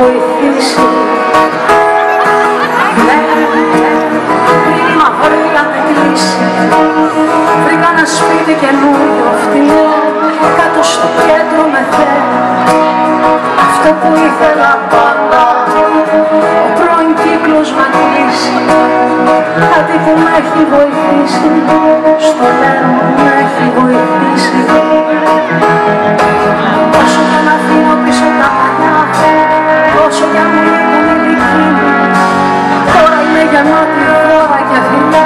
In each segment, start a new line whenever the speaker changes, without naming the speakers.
βοηθήσει. Η μαυρίλα με κλείσει. Βρήκα ένα σπίτι καινούριο φτηνό κάτω στο κέντρο με θέλει. Αυτό που ήθελα πάντα, ο πρώην κύκλος να κλείσει. Κάτι που με έχει βοηθήσει, στο λέω με έχει βοηθήσει. Όσο κι αν αφήνω πίσω τα μαλλιά, όσο κι αν μου λείπουν οι δικοί, τώρα είμαι γεμάτη χώρα και φιλιά.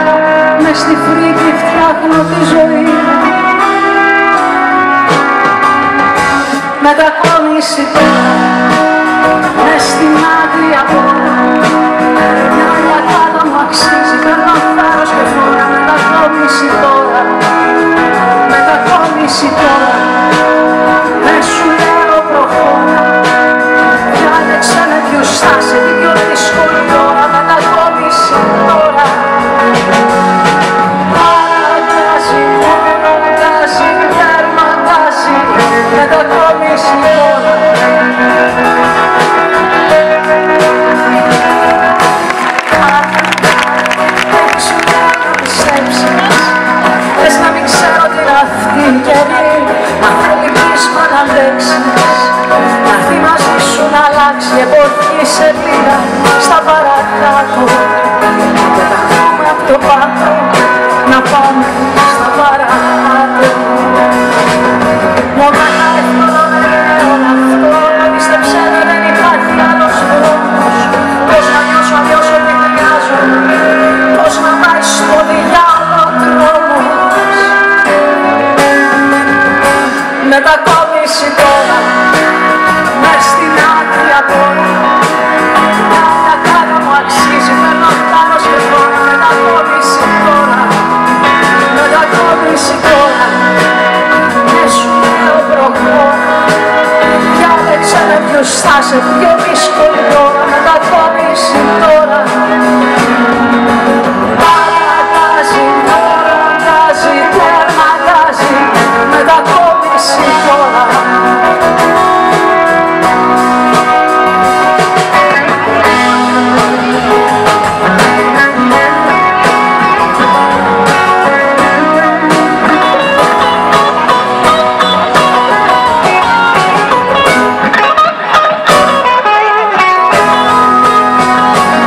Μες στη φρίκη φτιάχνω τη ζωή. Μετακόμιση τώρα, μες στην άγρια πόρα. Μια λιακάδα μου αξίζει, παίρνω θάρρος και φόρα. Μετακόμιση τώρα, μετακόμιση τώρα. Δεν σου λέω προχώρα, διάλεξε με ποιος στάσε την πιο δύσκολη ώρα. Μετακόμιση τώρα. Παραγκάζει, παραγκάζει, τερματάζει. Μετακόμιση τώρα. Θες να μην ξέρω τι είναι αυτή η καιρή, να θέλει πείσμα να αντέξεις, να έρθει μαζί σου να αλλάξει εποχή σελίδα στα παρακάτω. Να πεταχτούμε απ' το πάτο, να πάμε στα παρακάτω. Μονάχα εύκολο δεν είναι όλο αυτό, πίστεψέ με δεν υπάρχει άλλος δρόμος. Πώς να νιώσω αλλιώς ότι χρειάζομαι, πώς να πάει στο διάλογο δρόμος. Μετακόμιση τώρα, μες στην άκρια πόρα. Μια λιακάδα μου αξίζει, παίρνω θάρρος και φόρα. Μετακόμιση τώρα, μετακόμιση τώρα. Δεν σου λέω προχώρα, διάλεξε με ποιος στάσε πιο δύσκολη ώρα. Μετακόμιση τώρα. Παραγκάζει, παραγκάζει, τερματάζει. Μετακόμιση τώρα.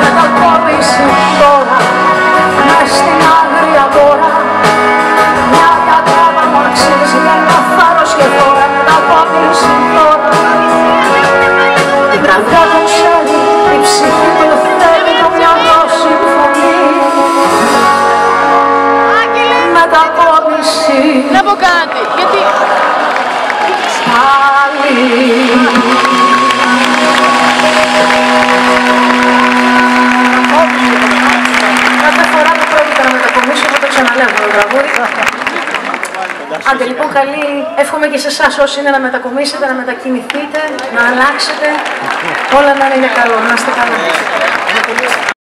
Μετακόμιση τώρα, μες στην άγρια πόρα. Μια λιακάδα μου αξίζει, παίρνω θάρρος και φόρα. Μετακόμιση τώρα. Η καρδιά το ξέρει, η ψυχή το θέλει, το μυαλό συμφωνεί. Μετακόμιση.
Να πω κάτι, γιατί...
Πάλι. Κάθε φορά που πρόκειται να μετακομίσω θα το ξαναλέω το τραγούδι. Άντε λοιπόν, καλή, εύχομαι και σε εσάς όσοι είναι να μετακομίσετε, να μετακινηθείτε, να αλλάξετε, όλα να είναι καλό, να είστε καλά.